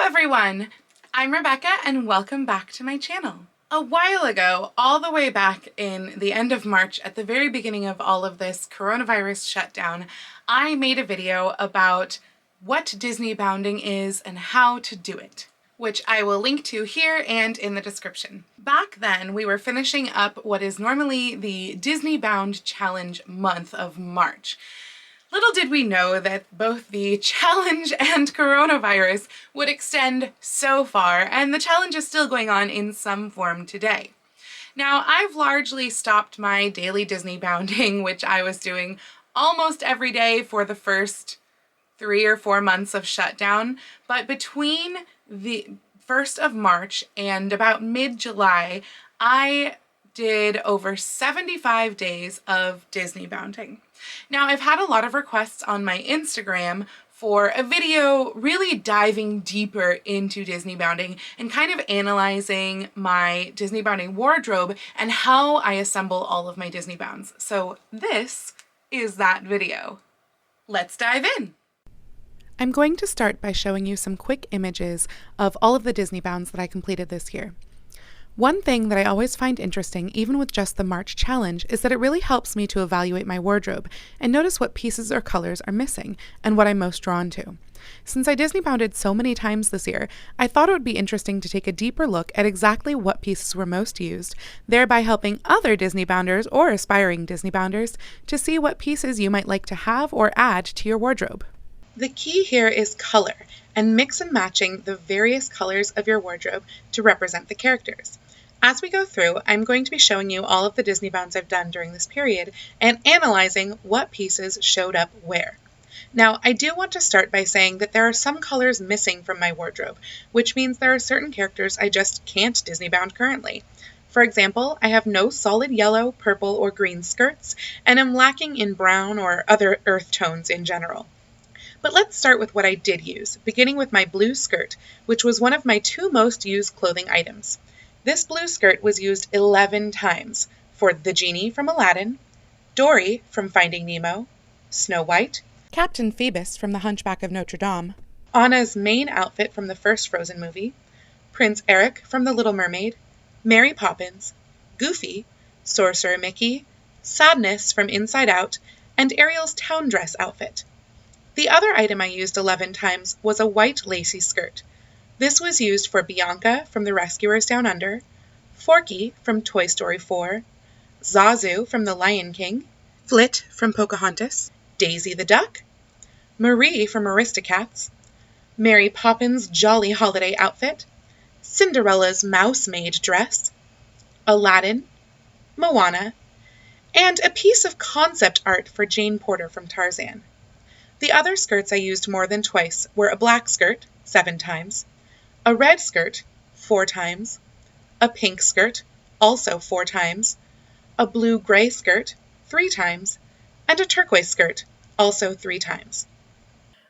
everyone! I'm Rebecca and welcome back to my channel. A while ago, all the way back in the end of March, at the very beginning of all of this coronavirus shutdown, I made a video about what Disney bounding is and how to do it, which I will link to here and in the description. Back then, we were finishing up what is normally the Disney Bound Challenge month of March. Little did we know that both the challenge and coronavirus would extend so far, and the challenge is still going on in some form today. Now, I've largely stopped my daily Disney bounding, which I was doing almost every day for the first 3 or 4 months of shutdown, but between the 1st of March and about mid-July, I did over 75 days of Disney bounding. Now, I've had a lot of requests on my Instagram for a video really diving deeper into Disney bounding and kind of analyzing my Disney bounding wardrobe and how I assemble all of my Disney bounds. So this is that video. Let's dive in. I'm going to start by showing you some quick images of all of the Disney bounds that I completed this year. One thing that I always find interesting, even with just the March challenge, is that it really helps me to evaluate my wardrobe and notice what pieces or colors are missing and what I'm most drawn to. Since I Disney bounded so many times this year, I thought it would be interesting to take a deeper look at exactly what pieces were most used, thereby helping other Disney bounders or aspiring Disney bounders to see what pieces you might like to have or add to your wardrobe. The key here is color, and mix and matching the various colors of your wardrobe to represent the characters. As we go through, I'm going to be showing you all of the Disney bounds I've done during this period and analyzing what pieces showed up where. Now, I do want to start by saying that there are some colors missing from my wardrobe, which means there are certain characters I just can't Disney bound currently. For example, I have no solid yellow, purple, or green skirts, and am lacking in brown or other earth tones in general. But let's start with what I did use, beginning with my blue skirt, which was one of my 2 most used clothing items. This blue skirt was used 11 times for the Genie from Aladdin, Dory from Finding Nemo, Snow White, Captain Phoebus from The Hunchback of Notre Dame, Anna's main outfit from the first Frozen movie, Prince Eric from The Little Mermaid, Mary Poppins, Goofy, Sorcerer Mickey, Sadness from Inside Out, and Ariel's town dress outfit. The other item I used 11 times was a white lacy skirt. This was used for Bianca from The Rescuers Down Under, Forky from Toy Story 4, Zazu from The Lion King, Flit from Pocahontas, Daisy the Duck, Marie from Aristocats, Mary Poppins' Jolly Holiday outfit, Cinderella's mouse-maid dress, Aladdin, Moana, and a piece of concept art for Jane Porter from Tarzan. The other skirts I used more than twice were a black skirt, 7 times, a red skirt, 4 times, a pink skirt, also 4 times, a blue-gray skirt, 3 times, and a turquoise skirt, also 3 times.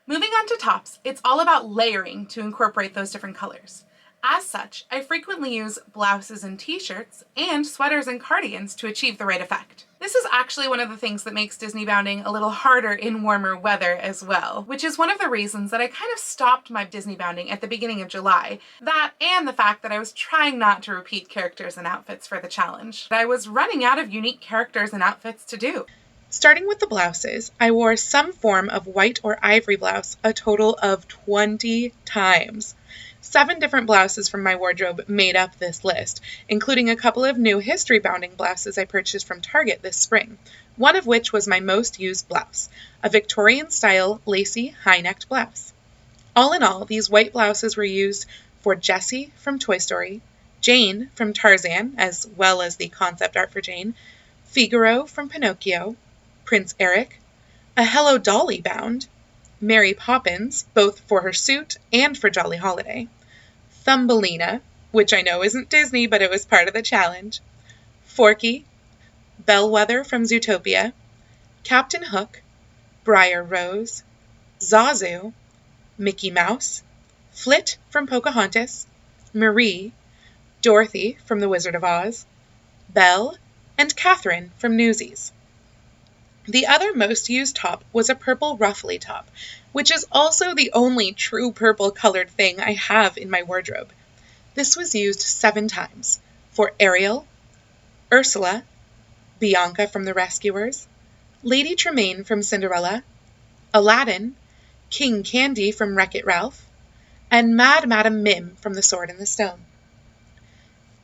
Moving on to tops, it's all about layering to incorporate those different colors. As such, I frequently use blouses and t-shirts and sweaters and cardigans to achieve the right effect. This is actually one of the things that makes Disney bounding a little harder in warmer weather as well, which is one of the reasons that I kind of stopped my Disney bounding at the beginning of July. That and the fact that I was trying not to repeat characters and outfits for the challenge. I was running out of unique characters and outfits to do. Starting with the blouses, I wore some form of white or ivory blouse a total of 20 times. 7 different blouses from my wardrobe made up this list, including a couple of new history bounding blouses I purchased from Target this spring, one of which was my most used blouse, a Victorian-style lacy high-necked blouse. All in all, these white blouses were used for Jessie from Toy Story, Jane from Tarzan, as well as the concept art for Jane, Figaro from Pinocchio, Prince Eric, a Hello Dolly bound, Mary Poppins, both for her suit and for Jolly Holiday, Thumbelina, which I know isn't Disney, but it was part of the challenge, Forky, Bellwether from Zootopia, Captain Hook, Briar Rose, Zazu, Mickey Mouse, Flit from Pocahontas, Marie, Dorothy from The Wizard of Oz, Belle, and Catherine from Newsies. The other most used top was a purple ruffly top, which is also the only true purple colored thing I have in my wardrobe. This was used 7 times for Ariel, Ursula, Bianca from The Rescuers, Lady Tremaine from Cinderella, Aladdin, King Candy from Wreck-It Ralph, and Mad Madam Mim from The Sword in the Stone.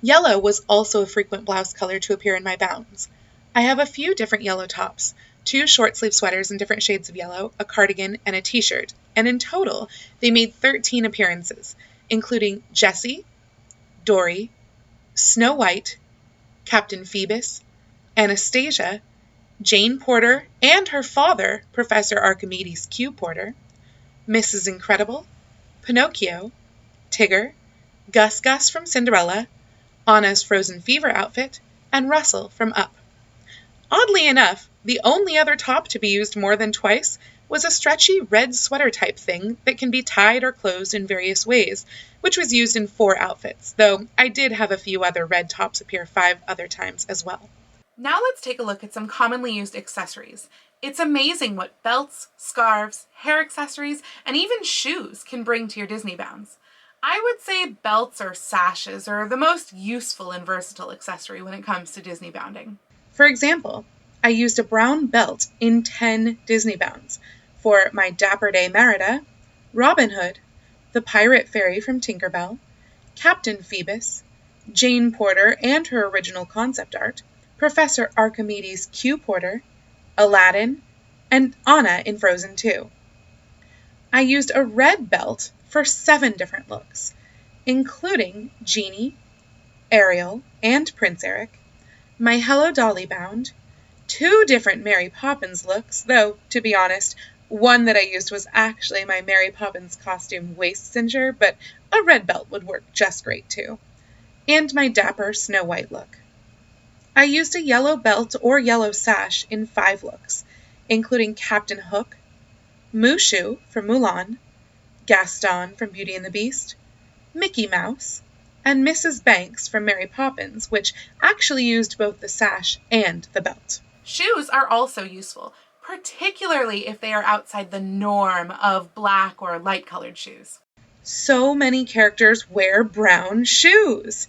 Yellow was also a frequent blouse color to appear in my bounds. I have a few different yellow tops, 2 short-sleeve sweaters in different shades of yellow, a cardigan, and a t-shirt, and in total, they made 13 appearances, including Jessie, Dory, Snow White, Captain Phoebus, Anastasia, Jane Porter and her father, Professor Archimedes Q. Porter, Mrs. Incredible, Pinocchio, Tigger, Gus Gus from Cinderella, Anna's Frozen Fever outfit, and Russell from Up. Oddly enough, the only other top to be used more than twice was a stretchy red sweater type thing that can be tied or closed in various ways, which was used in 4 outfits, though I did have a few other red tops appear 5 other times as well. Now let's take a look at some commonly used accessories. It's amazing what belts, scarves, hair accessories, and even shoes can bring to your Disney bounds. I would say belts or sashes are the most useful and versatile accessory when it comes to Disney bounding. For example, I used a brown belt in 10 Disney bounds for my Dapper Day Merida, Robin Hood, the Pirate Fairy from Tinkerbell, Captain Phoebus, Jane Porter and her original concept art, Professor Archimedes Q. Porter, Aladdin, and Anna in Frozen 2. I used a red belt for 7 different looks, including Genie, Ariel, and Prince Eric, my Hello Dolly bound, 2 different Mary Poppins looks, though, to be honest, one that I used was actually my Mary Poppins costume waist cincher, but a red belt would work just great too, and my dapper Snow White look. I used a yellow belt or yellow sash in 5 looks, including Captain Hook, Mushu from Mulan, Gaston from Beauty and the Beast, Mickey Mouse, and Mrs. Banks from Mary Poppins, which actually used both the sash and the belt. Shoes are also useful, particularly if they are outside the norm of black or light-colored shoes. So many characters wear brown shoes.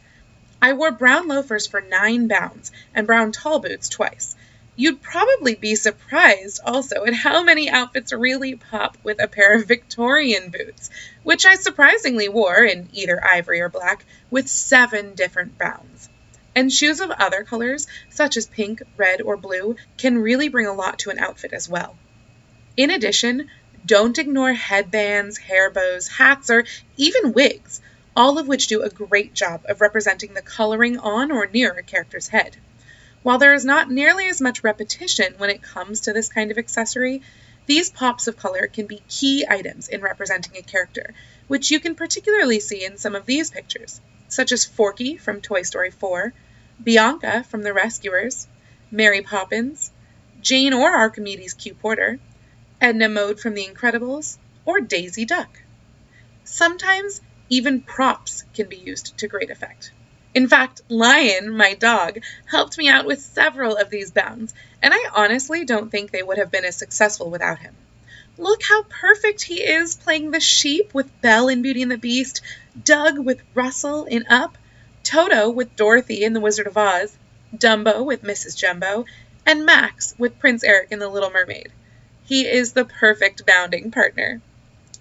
I wore brown loafers for 9 bounds and brown tall boots twice. You'd probably be surprised also at how many outfits really pop with a pair of Victorian boots, which I surprisingly wore in either ivory or black with 7 different bounds. And shoes of other colors, such as pink, red, or blue, can really bring a lot to an outfit as well. In addition, don't ignore headbands, hair bows, hats, or even wigs, all of which do a great job of representing the coloring on or near a character's head. While there is not nearly as much repetition when it comes to this kind of accessory, these pops of color can be key items in representing a character, which you can particularly see in some of these pictures, such as Forky from Toy Story 4, Bianca from The Rescuers, Mary Poppins, Jane or Archimedes Q. Porter, Edna Mode from The Incredibles, or Daisy Duck. Sometimes even props can be used to great effect. In fact, Lion, my dog, helped me out with several of these bounds, and I honestly don't think they would have been as successful without him. Look how perfect he is playing the sheep with Belle in Beauty and the Beast, Doug with Russell in Up, Toto with Dorothy in The Wizard of Oz, Dumbo with Mrs. Jumbo, and Max with Prince Eric in The Little Mermaid. He is the perfect bounding partner.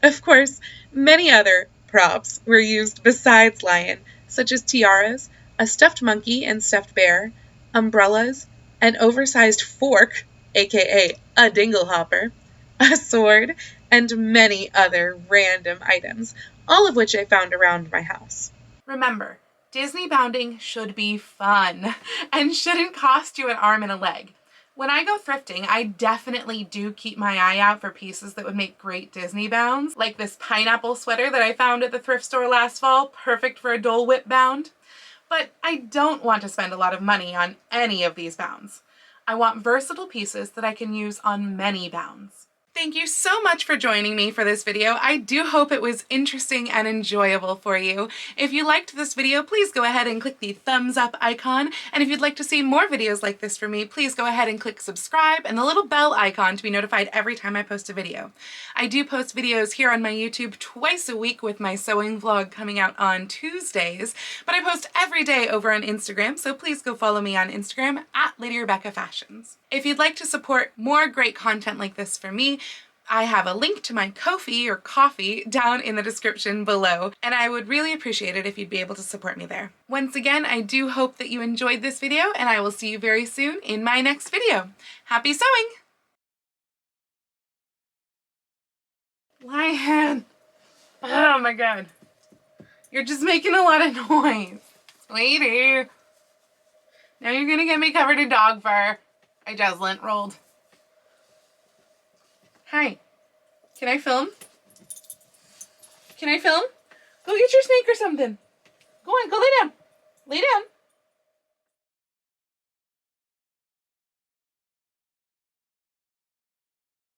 Of course, many other props were used besides Lion, such as tiaras, a stuffed monkey and stuffed bear, umbrellas, an oversized fork, aka a dinglehopper, a sword, and many other random items, all of which I found around my house. Remember, Disney bounding should be fun and shouldn't cost you an arm and a leg. When I go thrifting, I definitely do keep my eye out for pieces that would make great Disney bounds, like this pineapple sweater that I found at the thrift store last fall, perfect for a Dole Whip bound. But I don't want to spend a lot of money on any of these bounds. I want versatile pieces that I can use on many bounds. Thank you so much for joining me for this video. I do hope it was interesting and enjoyable for you. If you liked this video, please go ahead and click the thumbs up icon. And if you'd like to see more videos like this from me, please go ahead and click subscribe and the little bell icon to be notified every time I post a video. I do post videos here on my YouTube twice a week with my sewing vlog coming out on Tuesdays, but I post every day over on Instagram, so please go follow me on Instagram at Lady Rebecca Fashions. If you'd like to support more great content like this for me, I have a link to my Ko-fi or coffee down in the description below, and I would really appreciate it if you'd be able to support me there. Once again, I do hope that you enjoyed this video, and I will see you very soon in my next video. Happy sewing! Lion! Oh my god. You're just making a lot of noise. Sweetie. Now you're gonna get me covered in dog fur. I just lint rolled. Hi. Can I film? Can I film? Go get your snake or something. Go on, go lay down. Lay down.